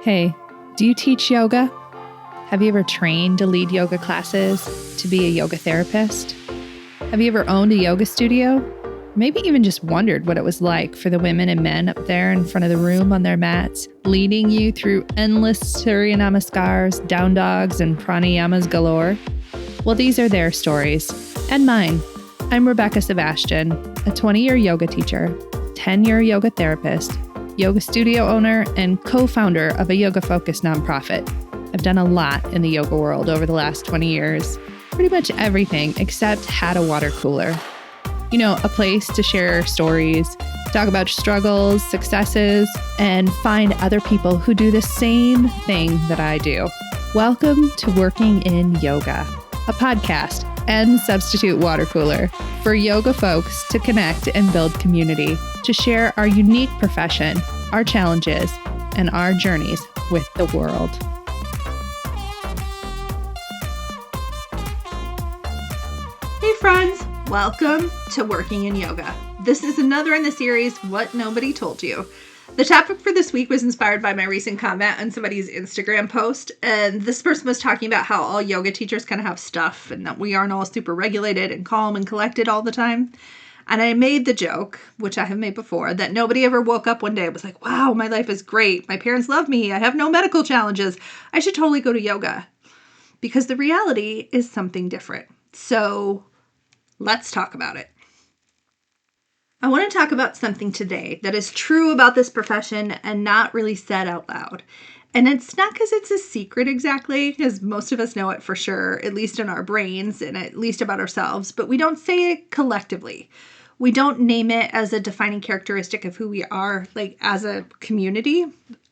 Hey, do you teach yoga? Have you ever trained to lead yoga classes, to be a yoga therapist? Have you ever owned a yoga studio? Maybe even just wondered what it was like for the women and men up there in front of the room on their mats, leading you through endless Surya Namaskars, down dogs, and pranayamas galore? Well, these are their stories, and mine. I'm Rebecca Sebastian, a 20-year yoga teacher, 10-year yoga therapist, yoga studio owner, and co-founder of a yoga-focused nonprofit. I've done a lot in the yoga world over the last 20 years. Pretty much everything except had a water cooler. You know, a place to share stories, talk about struggles, successes, and find other people who do the same thing that I do. Welcome to Working in Yoga, a podcast and substitute water cooler for yoga folks to connect and build community, to share our unique profession, our challenges, and our journeys with the world. Hey friends, welcome to Working in Yoga. This is another in the series, What Nobody Told You. The topic for this week was inspired by my recent comment on somebody's Instagram post, and this person was talking about how all yoga teachers kind of have stuff and that we aren't all super regulated and calm and collected all the time. And I made the joke, which I have made before, that nobody ever woke up one day and was like, wow, my life is great. My parents love me. I have no medical challenges. I should totally go to yoga. Because the reality is something different. So let's talk about it. I want to talk about something today that is true about this profession and not really said out loud. And it's not because it's a secret exactly, because most of us know it for sure, at least in our brains and at least about ourselves, but we don't say it collectively. We don't name it as a defining characteristic of who we are, like as a community.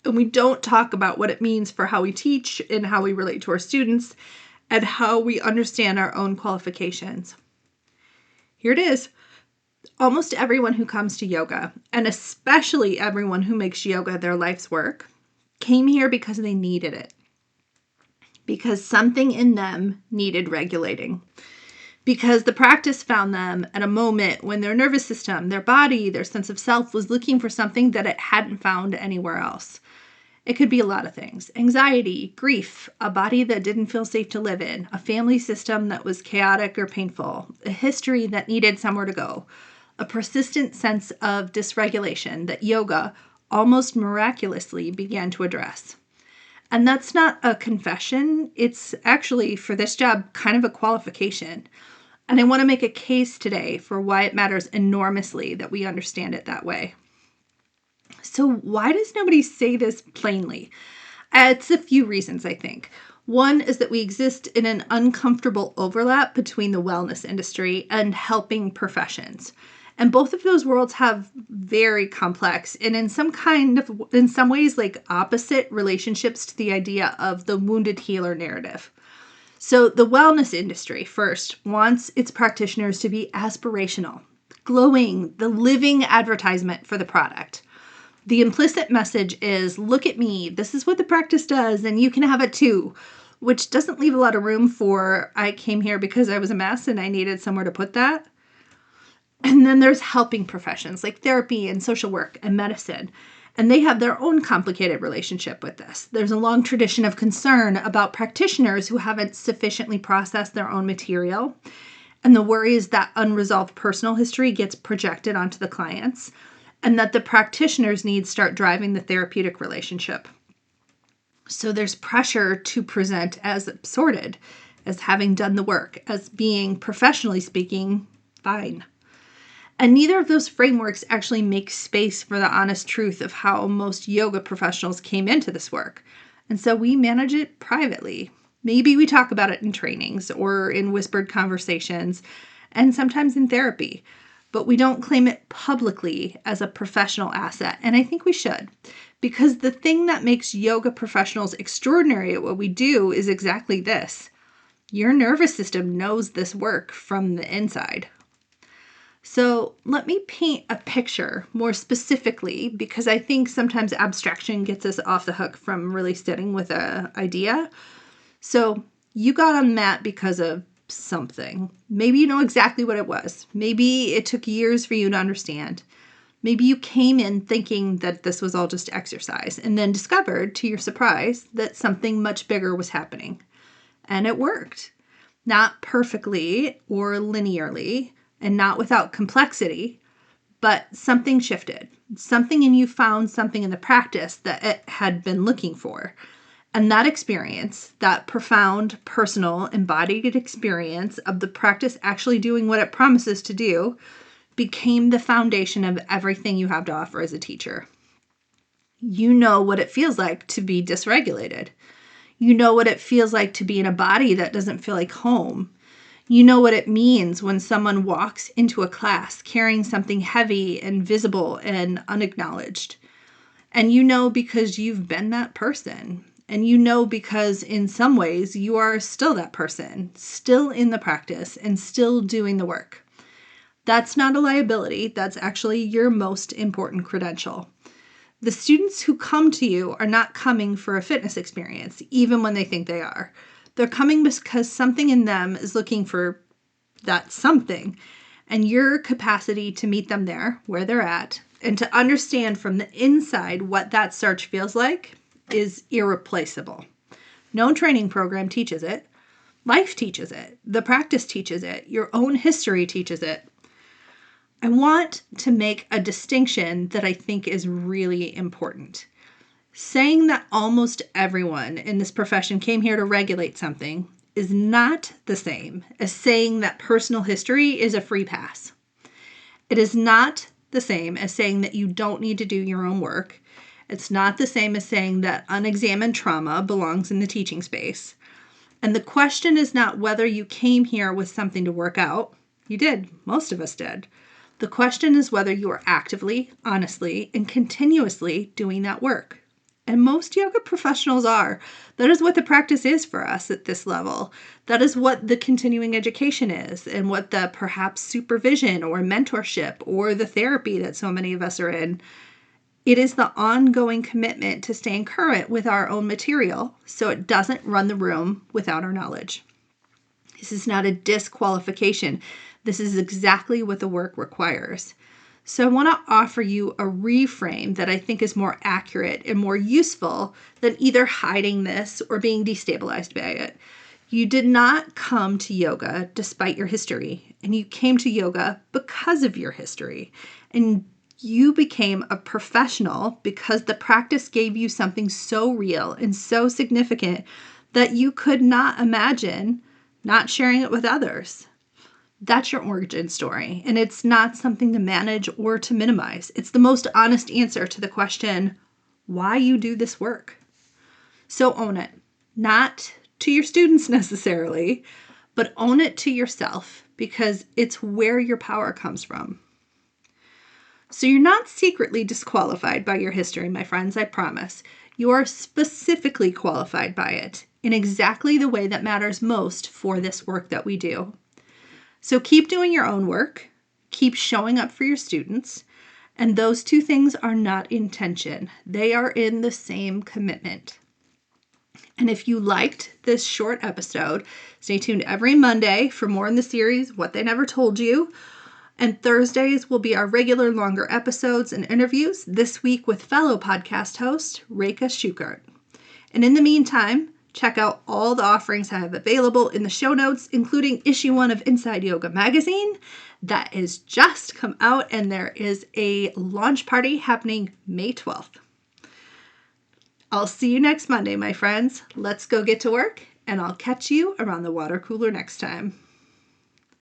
And we don't talk about what it means for how we teach and how we relate to our students and how we understand our own qualifications. Here it is. Almost everyone who comes to yoga, and especially everyone who makes yoga their life's work, came here because they needed it. Because something in them needed regulating. Because the practice found them at a moment when their nervous system, their body, their sense of self was looking for something that it hadn't found anywhere else. It could be a lot of things. Anxiety, grief, a body that didn't feel safe to live in, a family system that was chaotic or painful, a history that needed somewhere to go, a persistent sense of dysregulation that yoga almost miraculously began to address. And that's not a confession. It's actually, for this job, kind of a qualification. And I want to make a case today for why it matters enormously that we understand it that way. So why does nobody say this plainly? It's a few reasons, I think. One is that we exist in an uncomfortable overlap between the wellness industry and helping professions. And both of those worlds have very complex and in some ways like opposite relationships to the idea of the wounded healer narrative. So the wellness industry first wants its practitioners to be aspirational, glowing, the living advertisement for the product. The implicit message is, look at me, this is what the practice does, and you can have it too, which doesn't leave a lot of room for, I came here because I was a mess and I needed somewhere to put that. And then there's helping professions like therapy and social work and medicine, and they have their own complicated relationship with this. There's a long tradition of concern about practitioners who haven't sufficiently processed their own material, and the worry is that unresolved personal history gets projected onto the clients, and that the practitioner's needs start driving the therapeutic relationship. So there's pressure to present as sorted, as having done the work, as being, professionally speaking, fine. And neither of those frameworks actually make space for the honest truth of how most yoga professionals came into this work. And so we manage it privately. Maybe we talk about it in trainings or in whispered conversations, and sometimes in therapy. But we don't claim it publicly as a professional asset, and I think we should. Because the thing that makes yoga professionals extraordinary at what we do is exactly this. Your nervous system knows this work from the inside. So let me paint a picture more specifically, because I think sometimes abstraction gets us off the hook from really sitting with an idea. So you got on the mat because of something. Maybe you know exactly what it was. Maybe it took years for you to understand. Maybe you came in thinking that this was all just exercise and then discovered, to your surprise, that something much bigger was happening. And it worked. Not perfectly or linearly and not without complexity, but something shifted. Something in you found something in the practice that it had been looking for. And that experience, that profound, personal, embodied experience of the practice actually doing what it promises to do, became the foundation of everything you have to offer as a teacher. You know what it feels like to be dysregulated. You know what it feels like to be in a body that doesn't feel like home. You know what it means when someone walks into a class carrying something heavy and visible and unacknowledged. And you know because you've been that person. And you know because in some ways you are still that person, still in the practice and still doing the work. That's not a liability. That's actually your most important credential. The students who come to you are not coming for a fitness experience, even when they think they are. They're coming because something in them is looking for that something, and your capacity to meet them there, where they're at, and to understand from the inside what that search feels like is irreplaceable. No training program teaches it. Life teaches it. The practice teaches it. Your own history teaches it. I want to make a distinction that I think is really important. Saying that almost everyone in this profession came here to regulate something is not the same as saying that personal history is a free pass. It is not the same as saying that you don't need to do your own work. It's not the same as saying that unexamined trauma belongs in the teaching space. And the question is not whether you came here with something to work out. You did. Most of us did. The question is whether you are actively, honestly, and continuously doing that work. And most yoga professionals are. That is what the practice is for us at this level. That is what the continuing education is, and what the perhaps supervision or mentorship or the therapy that so many of us are in. It is the ongoing commitment to staying current with our own material so it doesn't run the room without our knowledge. This is not a disqualification. This is exactly what the work requires. So I want to offer you a reframe that I think is more accurate and more useful than either hiding this or being destabilized by it. You did not come to yoga despite your history, and you came to yoga because of your history. And you became a professional because the practice gave you something so real and so significant that you could not imagine not sharing it with others. That's your origin story, and it's not something to manage or to minimize. It's the most honest answer to the question, why you do this work. So own it, not to your students necessarily, but own it to yourself because it's where your power comes from. So you're not secretly disqualified by your history, my friends, I promise. You are specifically qualified by it in exactly the way that matters most for this work that we do. So keep doing your own work, keep showing up for your students, and those two things are not in tension. They are in the same commitment. And if you liked this short episode, stay tuned every Monday for more in the series, What They Never Told You. And Thursdays will be our regular longer episodes and interviews, this week with fellow podcast host, Rekha Shukart. And in the meantime, check out all the offerings I have available in the show notes, including issue 1 of Inside Yoga magazine that is just come out, and there is a launch party happening May 12th. I'll see you next Monday, my friends. Let's go get to work, and I'll catch you around the water cooler next time.